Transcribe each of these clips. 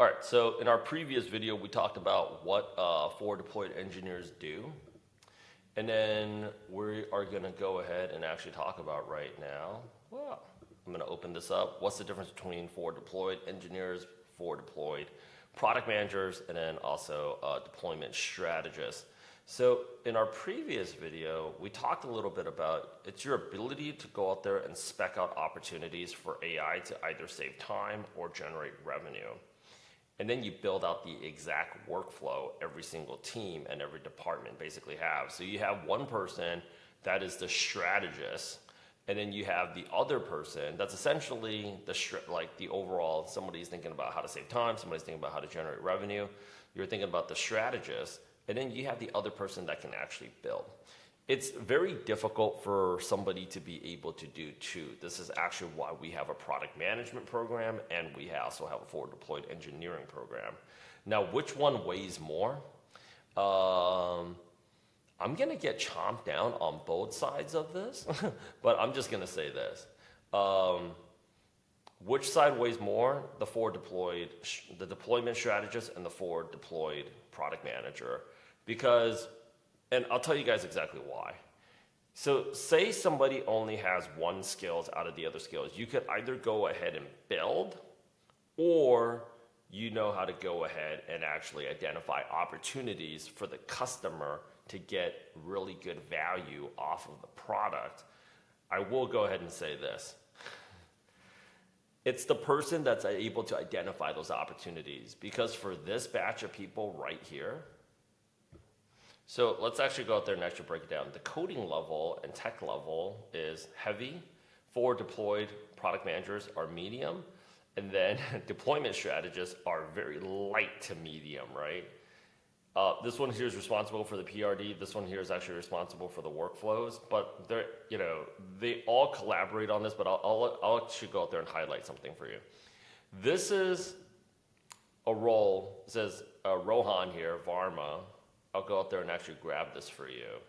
All right, so in our previous video, we talked about what forward deployed engineers do. And then we are going to go ahead and actually talk about right now. Well, I'm going to open this up. What's the difference between forward deployed engineers, forward deployed product managers, and then also deployment strategists? So in our previous video, we talked a little bit about it's your ability to go out there and spec out opportunities for AI to either save time or generate revenue. And then you build out the exact workflow every single team and every department basically have. So you have one person that is the strategist, and then you have the other person that's essentially the overall, somebody's thinking about how to save time, somebody's thinking about how to generate revenue. You're thinking about the strategist, and then you have the other person that can actually build. It's very difficult for somebody to be able to do two. This is actually why we have a product management program, and we also have a forward deployed engineering program. Now, which one weighs more? I'm going to get chomped down on both sides of this, but I'm just going to say this. Which side weighs more? The deployment strategist and the forward deployed product manager. And I'll tell you guys exactly why. So say somebody only has one skills out of the other skills. You could either go ahead and build, or you know how to go ahead and actually identify opportunities for the customer to get really good value off of the product. I will go ahead and say this. It's the person that's able to identify those opportunities, because for this batch of people right here, so let's actually go out there and actually break it down. The coding level and tech level is heavy. Forward deployed product managers are medium. And then deployment strategists are very light to medium, right? This one here is responsible for the PRD. This one here is actually responsible for the workflows. But they all collaborate on this, but I'll actually go out there and highlight something for you. This is a role. It says Rohan here, Varma. I'll go out there and actually grab this for you.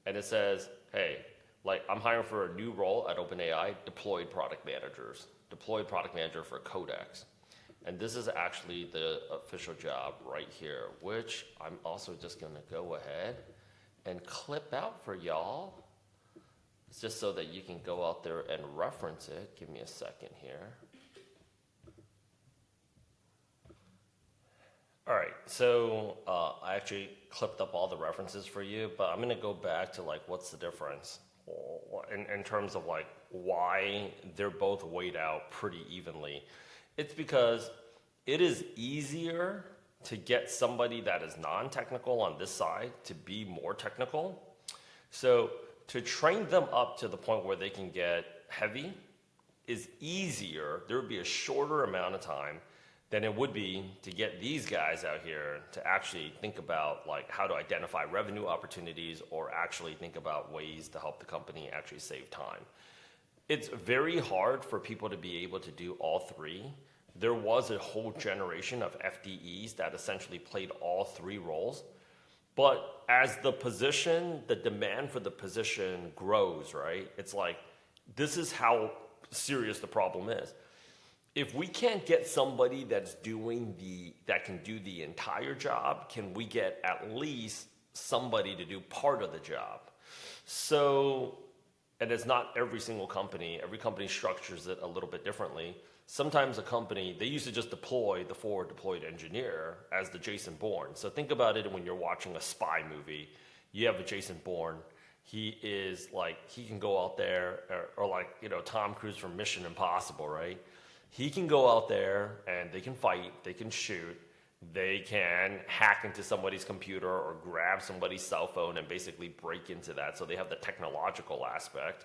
And it says, hey, I'm hiring for a new role at OpenAI, deployed product managers, deployed product manager for Codex. And this is actually the official job right here, which I'm also just going to go ahead and clip out for y'all. It's just so that you can go out there and reference it. Give me a second here. All right, so I actually clipped up all the references for you, but I'm going to go back to what's the difference in terms of why they're both weighed out pretty evenly. It's because it is easier to get somebody that is non-technical on this side to be more technical. So to train them up to the point where they can get heavy is easier. There would be a shorter amount of time than it would be to get these guys out here to actually think about how to identify revenue opportunities or actually think about ways to help the company actually save time. It's very hard for people to be able to do all three. There was a whole generation of FDEs that essentially played all three roles. But as the demand for the position grows, right? It's this is how serious the problem is. If we can't get somebody that can do the entire job, can we get at least somebody to do part of the job? So, and it's not every single company. Every company structures it a little bit differently. Sometimes a company, they used to just deploy the forward deployed engineer as the Jason Bourne. So think about it when you're watching a spy movie. You have a Jason Bourne. He is he can go out there, or Tom Cruise from Mission Impossible, right? He can go out there and they can fight, they can shoot, they can hack into somebody's computer or grab somebody's cell phone and basically break into that. So they have the technological aspect.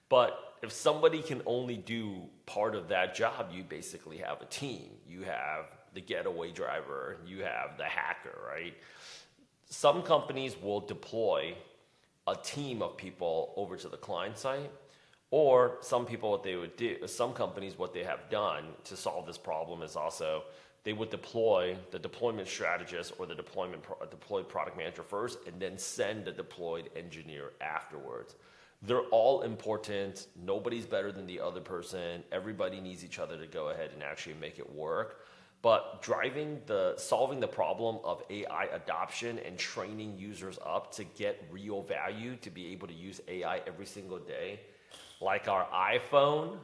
But if somebody can only do part of that job, you basically have a team. You have the getaway driver, you have the hacker, right? Some companies will deploy a team of people over to the client site. Or some companies, what they have done to solve this problem is also they would deploy the deployment strategist or the deployed product manager first, and then send the deployed engineer afterwards. They're all important. Nobody's better than the other person. Everybody needs each other to go ahead and actually make it work. But solving the problem of AI adoption and training users up to get real value to be able to use AI every single day, like our iPhone.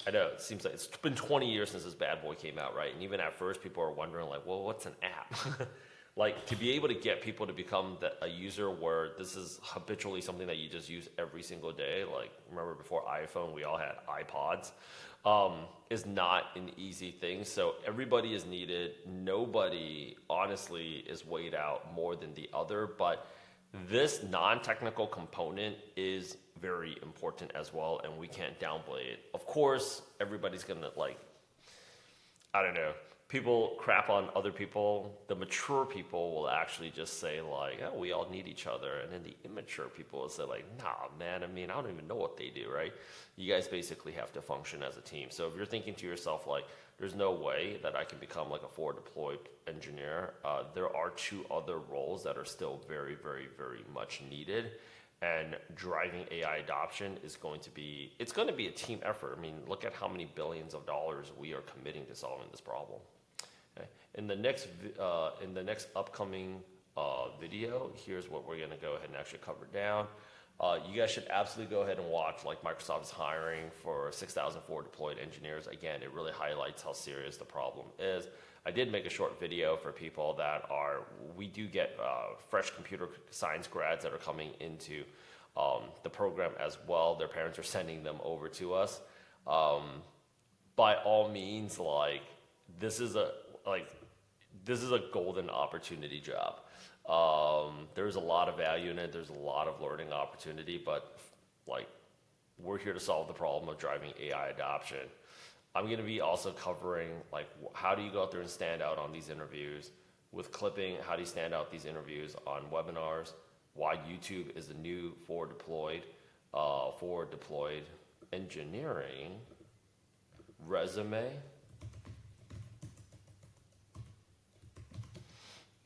I know it seems like it's been 20 years since this bad boy came out, right? And even at first, people are wondering, like, well, what's an app? Like, to be able to get people to become a user where this is habitually something that you just use every single day. Like, remember before iPhone, we all had iPods. Is not an easy thing. So everybody is needed. Nobody, honestly, is weighed out more than the other. But this non-technical component is very important as well, and we can't downplay it. Of course, everybody's gonna I don't know. People crap on other people. The mature people will actually just say like, "Oh, we all need each other," and then the immature people will say like, "Nah, man. I mean, I don't even know what they do, right?" You guys basically have to function as a team. So if you're thinking to yourself like, "There's no way that I can become like a forward deployed engineer," there are two other roles that are still very, very, very much needed. And driving AI adoption is going to be a team effort. I mean, look at how many billions of dollars we are committing to solving this problem. Okay. In the next upcoming video, here's what we're going to go ahead and actually cover down. You guys should absolutely go ahead and watch, like, Microsoft is hiring for 6,000 forward deployed engineers. Again, it really highlights how serious the problem is. I did make a short video for people we do get fresh computer science grads that are coming into the program as well. Their parents are sending them over to us. By all means, like, this is a golden opportunity job. There's a lot of value in it. There's a lot of learning opportunity, but like, we're here to solve the problem of driving AI adoption. I'm going to be also covering like, how do you go out there and stand out on these interviews with clipping? How do you stand out these interviews on webinars? Why YouTube is the new forward deployed engineering resume.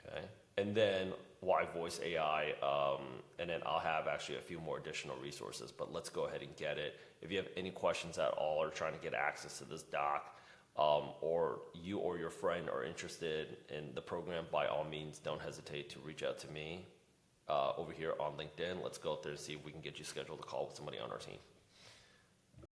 Okay, and then why voice AI, and then I'll have actually a few more additional resources, but let's go ahead and get it. If you have any questions at all or trying to get access to this doc, or you or your friend are interested in the program, by all means, don't hesitate to reach out to me over here on LinkedIn. Let's go out there and see if we can get you scheduled a call with somebody on our team.